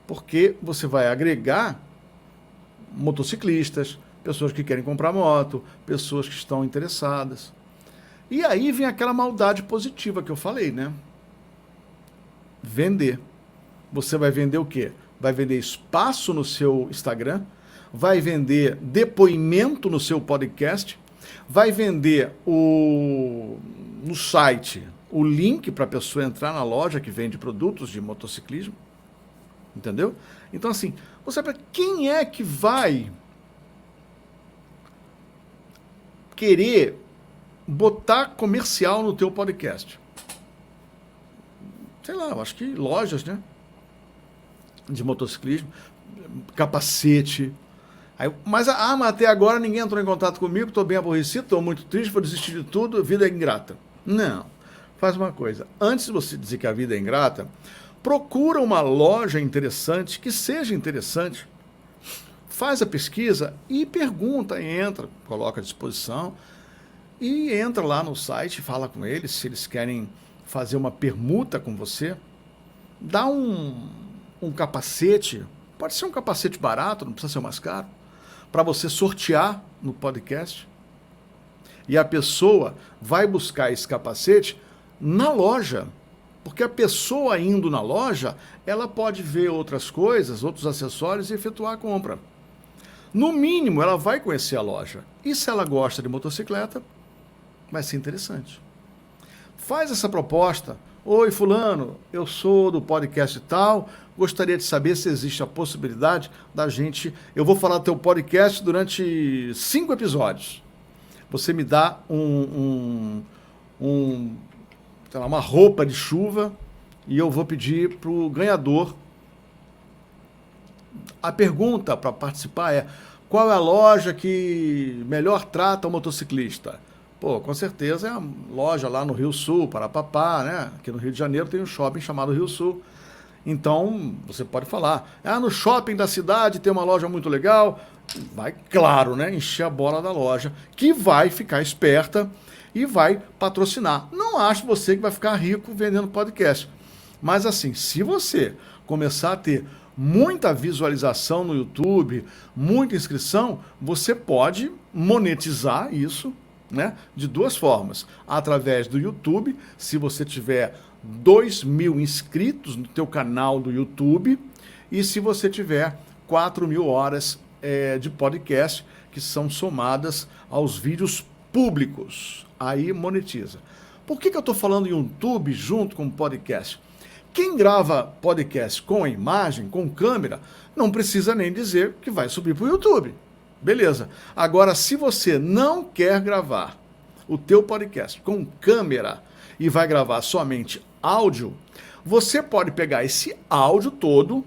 Porque você vai agregar motociclistas, pessoas que querem comprar moto, pessoas que estão interessadas. E aí vem aquela maldade positiva que eu falei, né? Vender. Você vai vender o quê? Vai vender espaço no seu Instagram, vai vender depoimento no seu podcast, vai vender no site o link para a pessoa entrar na loja que vende produtos de motociclismo. Entendeu? Então, assim, você sabe quem é que vai querer botar comercial no teu podcast? Sei lá, eu acho que lojas, né? De motociclismo, capacete. Aí, mas até agora ninguém entrou em contato comigo, estou bem aborrecido, estou muito triste, vou desistir de tudo, a vida é ingrata. Não. Faz uma coisa. Antes de você dizer que a vida é ingrata, procura uma loja interessante, que seja interessante, faz a pesquisa e pergunta, entra, coloca à disposição e entra lá no site, fala com eles, se eles querem fazer uma permuta com você, dá um capacete, pode ser um capacete barato, não precisa ser o mais caro, para você sortear no podcast. E a pessoa vai buscar esse capacete na loja, porque a pessoa indo na loja, ela pode ver outras coisas, outros acessórios e efetuar a compra. No mínimo, ela vai conhecer a loja. E se ela gosta de motocicleta, vai ser interessante. Faz essa proposta. Oi, fulano, eu sou do podcast tal, gostaria de saber se existe a possibilidade da gente... Eu vou falar do teu podcast durante 5 episódios. Você me dá sei lá, uma roupa de chuva e eu vou pedir para o ganhador. A pergunta para participar é: qual é a loja que melhor trata o motociclista? Pô, com certeza é a loja lá no Rio Sul, Parapapá, né? Aqui no Rio de Janeiro tem um shopping chamado Rio Sul. Então, você pode falar, no shopping da cidade tem uma loja muito legal. Vai, claro, né? Encher a bola da loja, que vai ficar esperta e vai patrocinar. Não acho você que vai ficar rico vendendo podcast. Mas assim, se você começar a ter muita visualização no YouTube, muita inscrição, você pode monetizar isso, né, de 2 formas. Através do YouTube, se você tiver 2.000 inscritos no teu canal do YouTube, e se você tiver 4.000 horas de podcast, que são somadas aos vídeos públicos. Aí monetiza. Por que eu estou falando em YouTube junto com o podcast? Quem grava podcast com a imagem, com câmera, não precisa nem dizer que vai subir para o YouTube. Beleza. Agora, se você não quer gravar o teu podcast com câmera e vai gravar somente áudio, você pode pegar esse áudio todo,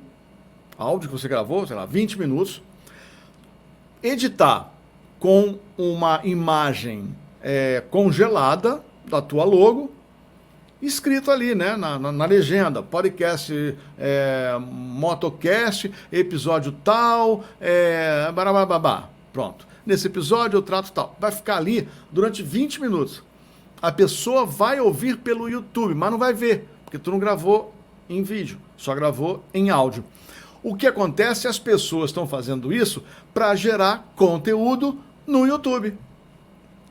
áudio que você gravou, sei lá, 20 minutos, editar com uma imagem congelada da tua logo, escrito ali, né, na legenda, podcast, motocast, episódio tal, barababá. Pronto. Nesse episódio eu trato tal. Vai ficar ali durante 20 minutos. A pessoa vai ouvir pelo YouTube, mas não vai ver, porque tu não gravou em vídeo, só gravou em áudio. O que acontece? As pessoas estão fazendo isso para gerar conteúdo no YouTube.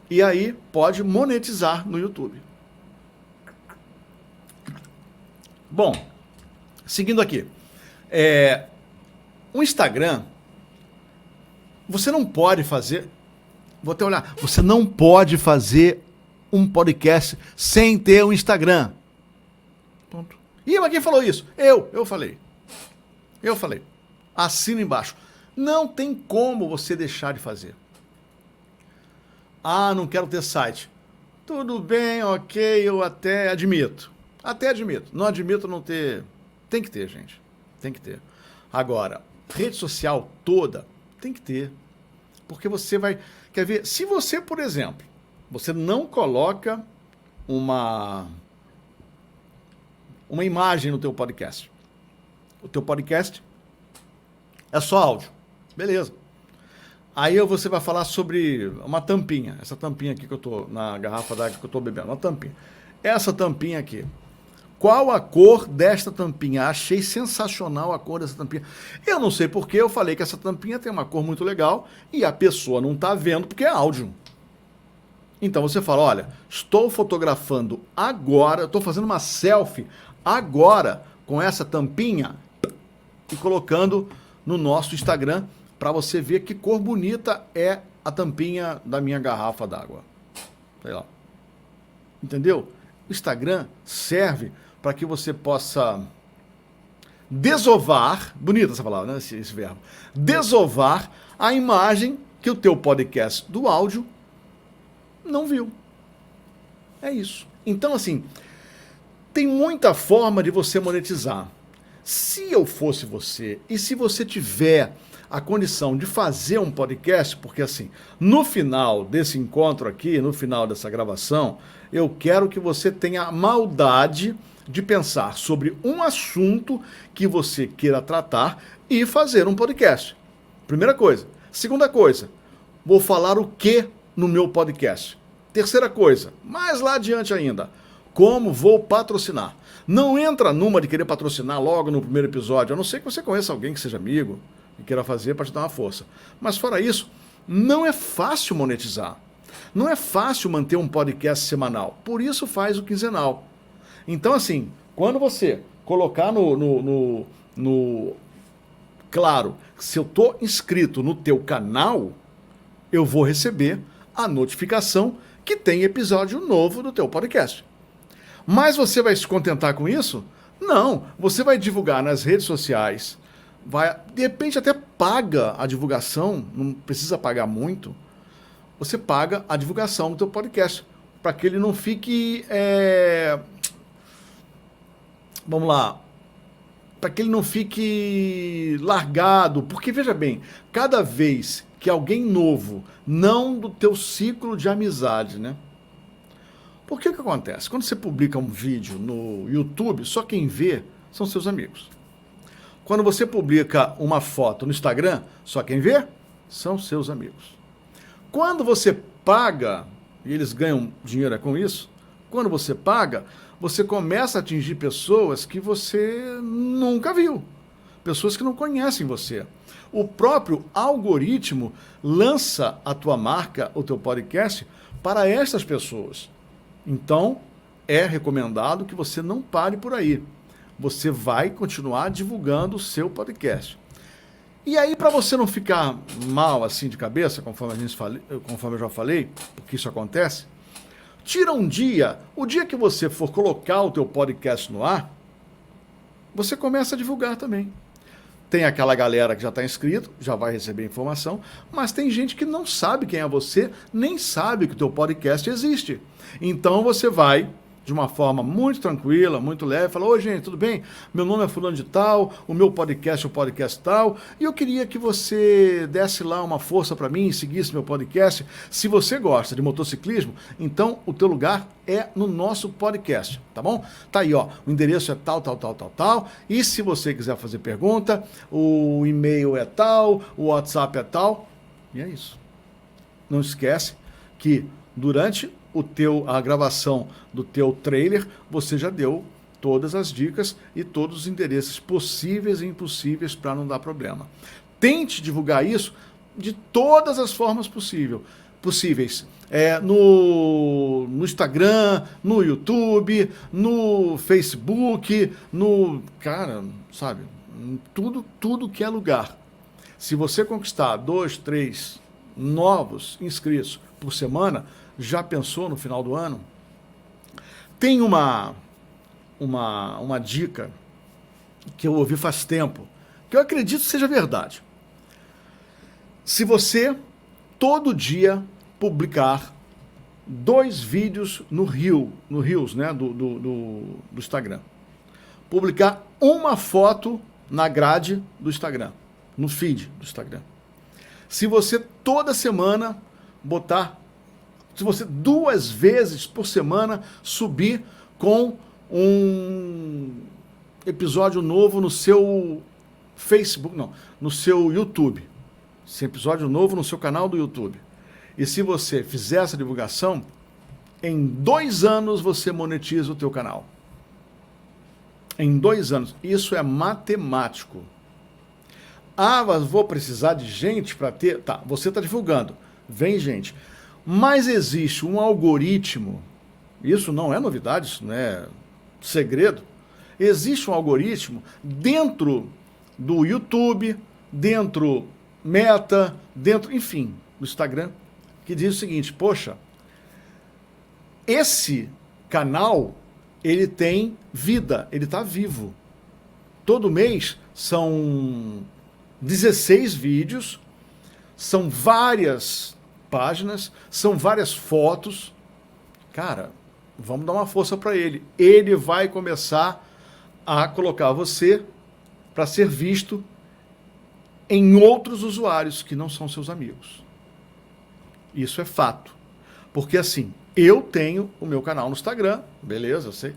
E aí pode monetizar no YouTube. Bom, seguindo aqui. O Instagram, você não pode fazer... Vou até olhar. Você não pode fazer um podcast sem ter um Instagram. Ponto. Ih, mas quem falou isso? Eu falei. Assina embaixo. Não tem como você deixar de fazer. Ah, não quero ter site. Tudo bem, ok, eu até admito. Até admito. Não admito não ter. Tem que ter, gente. Tem que ter. Agora, rede social toda tem que ter. Porque você vai... Quer ver? Se você, por exemplo, você não coloca uma imagem no teu podcast. O teu podcast é só áudio. Beleza. Aí você vai falar sobre uma tampinha. Essa tampinha aqui que eu tô na garrafa d'água que eu tô bebendo. Uma tampinha. Essa tampinha aqui. Qual a cor desta tampinha? Achei sensacional a cor dessa tampinha. Eu não sei porque eu falei que essa tampinha tem uma cor muito legal e a pessoa não tá vendo porque é áudio. Então você fala, olha, estou fotografando agora, estou fazendo uma selfie agora com essa tampinha e colocando no nosso Instagram para você ver que cor bonita é a tampinha da minha garrafa d'água. Sei lá. Entendeu? O Instagram serve para que você possa desovar, bonita essa palavra, né? Esse verbo, desovar a imagem que o teu podcast do áudio não viu. É isso. Então, assim, tem muita forma de você monetizar. Se eu fosse você, e se você tiver a condição de fazer um podcast, porque assim, no final desse encontro aqui, no final dessa gravação, eu quero que você tenha a maldade de pensar sobre um assunto que você queira tratar e fazer um podcast. Primeira coisa. Segunda coisa, vou falar o que no meu podcast? Terceira coisa, mais lá adiante ainda, como vou patrocinar? Não entra numa de querer patrocinar logo no primeiro episódio, a não ser que você conheça alguém que seja amigo e queira fazer para te dar uma força. Mas fora isso, não é fácil monetizar. Não é fácil manter um podcast semanal. Por isso faz o quinzenal. Então, assim, quando você colocar Claro, se eu estou inscrito no teu canal, eu vou receber a notificação que tem episódio novo do teu podcast. Mas você vai se contentar com isso? Não, você vai divulgar nas redes sociais, de repente até paga a divulgação, não precisa pagar muito, você paga a divulgação do teu podcast, para que ele não fique, vamos lá, para que ele não fique largado, porque veja bem, cada vez que alguém novo, não do teu ciclo de amizade, né? Porque o que acontece? Quando você publica um vídeo no YouTube, só quem vê são seus amigos. Quando você publica uma foto no Instagram, só quem vê são seus amigos. Quando você paga, e eles ganham dinheiro com isso, quando você paga, você começa a atingir pessoas que você nunca viu. Pessoas que não conhecem você. O próprio algoritmo lança a tua marca, o teu podcast, para essas pessoas. Então, é recomendado que você não pare por aí. Você vai continuar divulgando o seu podcast. E aí, para você não ficar mal assim de cabeça, conforme eu já falei, porque isso acontece, tira um dia, o dia que você for colocar o teu podcast no ar, você começa a divulgar também. Tem aquela galera que já está inscrito, já vai receber informação, mas tem gente que não sabe quem é você, nem sabe que o teu podcast existe. Então você vai, de uma forma muito tranquila, muito leve, fala, oi gente, tudo bem? Meu nome é fulano de tal, o meu podcast é o podcast tal, e eu queria que você desse lá uma força para mim, seguisse meu podcast. Se você gosta de motociclismo, então o teu lugar é no nosso podcast, tá bom? Tá aí, ó, o endereço é tal, e se você quiser fazer pergunta, o e-mail é tal, o WhatsApp é tal, e é isso. Não esquece que durante a gravação do teu trailer, você já deu todas as dicas e todos os endereços possíveis e impossíveis para não dar problema. Tente divulgar isso de todas as formas possíveis. No Instagram, no YouTube, no Facebook, sabe, tudo que é lugar. Se você conquistar 2, 3 novos inscritos por semana, já pensou no final do ano? Tem uma dica que eu ouvi faz tempo, que eu acredito seja verdade. Se você todo dia publicar 2 vídeos no Reels, né, do Instagram, publicar uma foto na grade do Instagram, no feed do Instagram. Se você toda semana se você 2 vezes por semana subir com um episódio novo no seu Facebook, não, no seu YouTube. Esse episódio novo no seu canal do YouTube. E se você fizer essa divulgação, em 2 anos você monetiza o teu canal. Em 2 anos. Isso é matemático. Ah, mas vou precisar de gente para ter... Tá, você está divulgando. Vem gente. Mas existe um algoritmo, isso não é novidade, isso não é segredo. Existe um algoritmo dentro do YouTube, dentro Meta, dentro, enfim, do Instagram, que diz o seguinte: poxa, esse canal, ele tem vida, ele está vivo. Todo mês são 16 vídeos, são várias páginas, são várias fotos. Cara, vamos dar uma força para ele. Ele vai começar a colocar você para ser visto em outros usuários que não são seus amigos. Isso é fato. Porque assim, eu tenho o meu canal no Instagram, beleza, eu sei.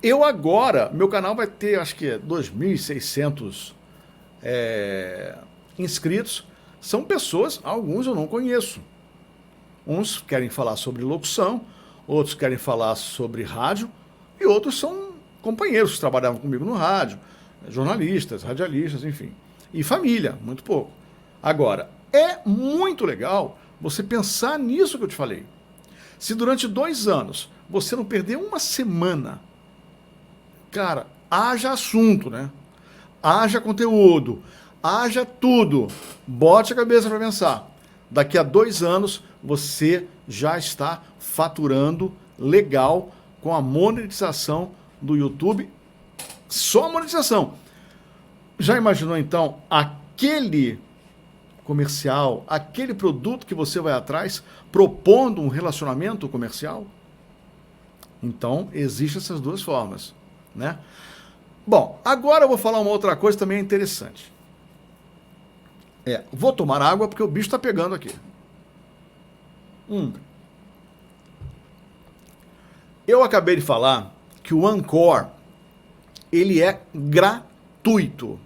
Eu agora, meu canal vai ter, acho que 2.600 inscritos. São pessoas, alguns eu não conheço. Uns querem falar sobre locução, outros querem falar sobre rádio, e outros são companheiros que trabalhavam comigo no rádio, jornalistas, radialistas, enfim. E família, muito pouco. Agora, é muito legal você pensar nisso que eu te falei. Se durante 2 anos você não perder uma semana, cara, haja assunto, né? Haja conteúdo, haja tudo. Bote a cabeça para pensar. Daqui a 2 anos você já está faturando legal com a monetização do YouTube. Só a monetização. Já imaginou então aquele comercial, aquele produto que você vai atrás propondo um relacionamento comercial? Então, existem essas 2 formas, né? Bom, agora eu vou falar uma outra coisa também interessante. Vou tomar água porque o bicho está pegando aqui. Eu acabei de falar que o Anchor, ele é gratuito.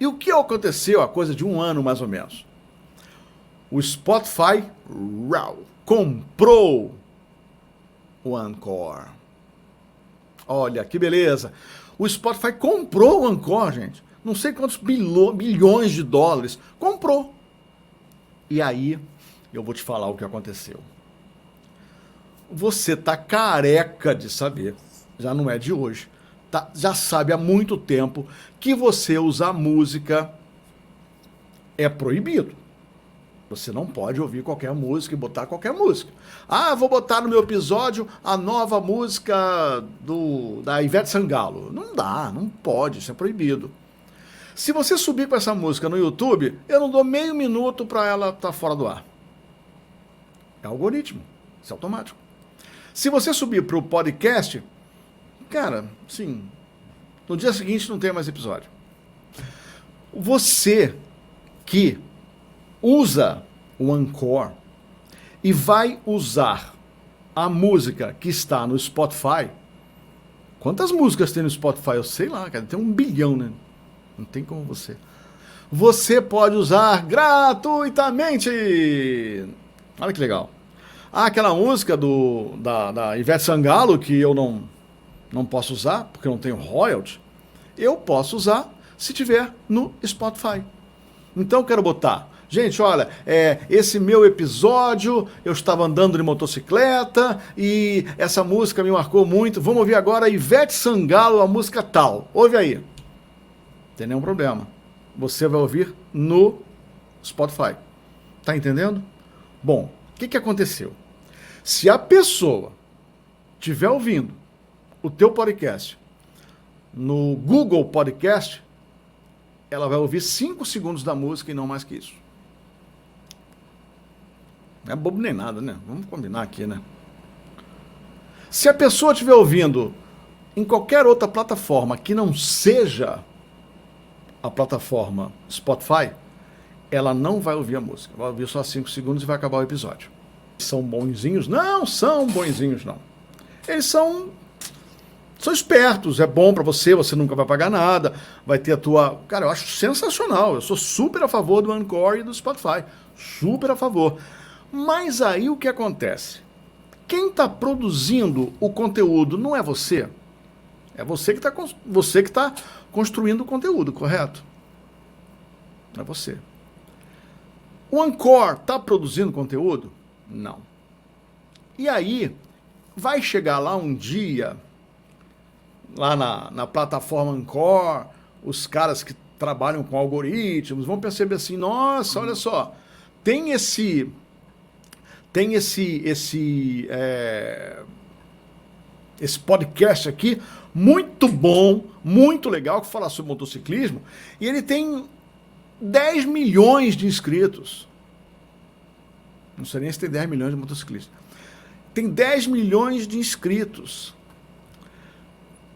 E o que aconteceu há coisa de 1 ano, mais ou menos? O Spotify comprou o Anchor. Olha, que beleza. O Spotify comprou o Anchor, gente. Não sei quantos bilhões de dólares. Comprou. E aí, eu vou te falar o que aconteceu. Você tá careca de saber. Já não é de hoje. Já sabe há muito tempo que você usar música é proibido. Você não pode ouvir qualquer música e botar qualquer música. Ah, vou botar no meu episódio a nova música da Ivete Sangalo. Não dá, não pode, isso é proibido. Se você subir com essa música no YouTube, eu não dou meio minuto para ela estar fora do ar. É algoritmo, isso é automático. Se você subir para o podcast, cara, sim, no dia seguinte não tem mais episódio. Você que usa o Anchor e vai usar a música que está no Spotify. Quantas músicas tem no Spotify? Eu sei lá, cara, tem 1 bilhão, né? Não tem como você. Você pode usar gratuitamente. Olha que legal. Ah, aquela música da Ivete Sangalo que eu não posso usar, porque eu não tenho royalty, eu posso usar se tiver no Spotify. Então eu quero botar, gente, olha, esse meu episódio, eu estava andando de motocicleta e essa música me marcou muito. Vamos ouvir agora Ivete Sangalo, a música tal. Ouve aí. Não tem nenhum problema. Você vai ouvir no Spotify. Tá entendendo? Bom, o que aconteceu? Se a pessoa estiver ouvindo o teu podcast no Google Podcast, ela vai ouvir 5 segundos da música e não mais que isso. Não é bobo nem nada, né? Vamos combinar aqui, né? Se a pessoa estiver ouvindo em qualquer outra plataforma que não seja a plataforma Spotify, ela não vai ouvir a música. Vai ouvir só 5 segundos e vai acabar o episódio. São bonzinhos? Não são bonzinhos, não. Eles são espertos, é bom pra você, você nunca vai pagar nada, vai ter a tua... Cara, eu acho sensacional, eu sou super a favor do Anchor e do Spotify, super a favor. Mas aí o que acontece? Quem está produzindo o conteúdo não é você. É você que está construindo o conteúdo, correto? Não é você. O Anchor está produzindo conteúdo? Não. E aí, vai chegar lá um dia, lá na plataforma Anchor, os caras que trabalham com algoritmos vão perceber assim, nossa, olha só, tem esse podcast aqui, muito bom, muito legal, que fala sobre motociclismo, e ele tem 10 milhões de inscritos. Não sei nem se tem 10 milhões de motociclistas. Tem 10 milhões de inscritos.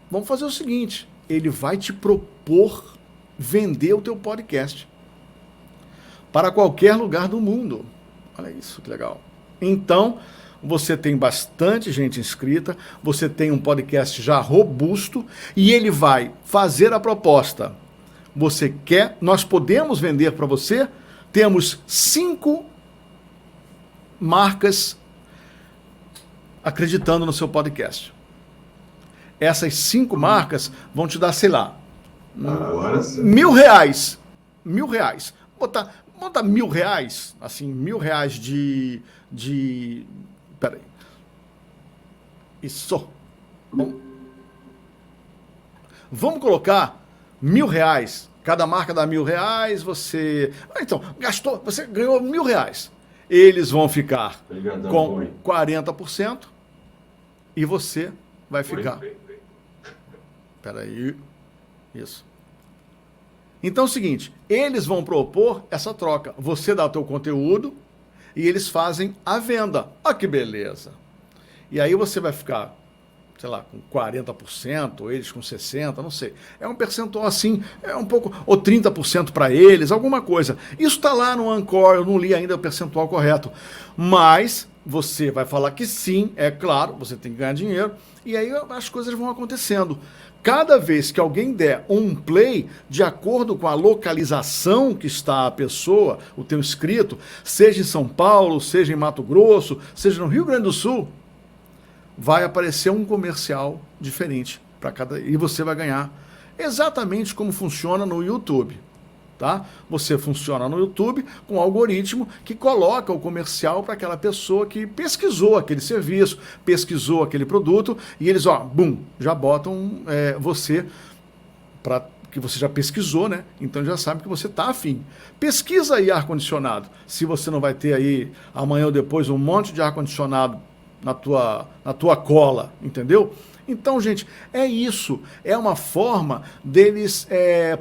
Vamos fazer o seguinte, ele vai te propor vender o teu podcast para qualquer lugar do mundo. Olha isso, que legal. Então, você tem bastante gente inscrita, você tem um podcast já robusto e ele vai fazer a proposta. Você quer? Nós podemos vender para você? Temos 5 marcas acreditando no seu podcast. Essas 5 marcas vão te dar, sei lá, R$1.000. R$1.000. Bota R$1.000, assim, R$1.000 de... Peraí. Isso. Bom. Vamos colocar R$1.000. Cada marca dá R$1.000, você... então, você ganhou R$1.000. Eles vão ficar com 40% e você vai ficar... Peraí. Isso. Então é o seguinte, eles vão propor essa troca. Você dá o teu conteúdo e eles fazem a venda. Olha que beleza. E aí você vai ficar, sei lá, com 40%, ou eles com 60%, não sei. É um percentual assim, é um pouco, ou 30% para eles, alguma coisa. Isso está lá no Anchor, eu não li ainda o percentual correto. Mas você vai falar que sim, é claro, você tem que ganhar dinheiro, e aí as coisas vão acontecendo. Cada vez que alguém der um play, de acordo com a localização que está a pessoa, o teu inscrito, seja em São Paulo, seja em Mato Grosso, seja no Rio Grande do Sul, vai aparecer um comercial diferente para cada, e você vai ganhar exatamente como funciona no YouTube. Tá? Você funciona no YouTube com um algoritmo que coloca o comercial para aquela pessoa que pesquisou aquele serviço, pesquisou aquele produto, e eles, bum, já botam você, que você já pesquisou, né? Então já sabe que você está afim. Pesquisa aí ar-condicionado, se você não vai ter aí amanhã ou depois um monte de ar-condicionado na tua cola, entendeu? Então, gente, é isso. É uma forma deles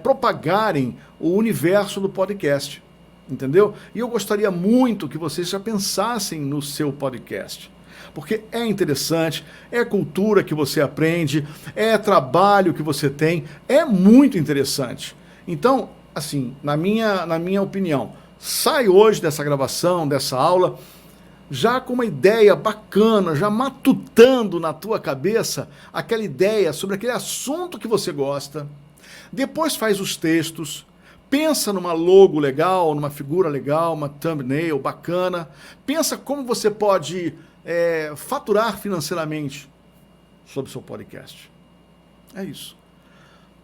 propagarem o universo do podcast, entendeu? E eu gostaria muito que vocês já pensassem no seu podcast, porque é interessante, é cultura que você aprende, é trabalho que você tem, é muito interessante. Então, assim, na minha opinião, sai hoje dessa gravação, dessa aula, já com uma ideia bacana, já matutando na tua cabeça aquela ideia sobre aquele assunto que você gosta. Depois faz os textos, pensa numa logo legal, numa figura legal, uma thumbnail bacana. Pensa como você pode faturar financeiramente sobre o seu podcast. É isso.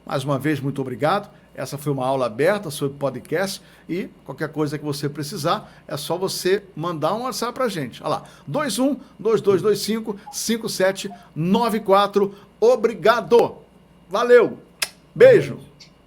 Mais uma vez, muito obrigado. Essa foi uma aula aberta sobre podcast e qualquer coisa que você precisar, é só você mandar um WhatsApp pra gente. Olha lá, 21-2225-5794. Obrigado. Valeu. Beijo.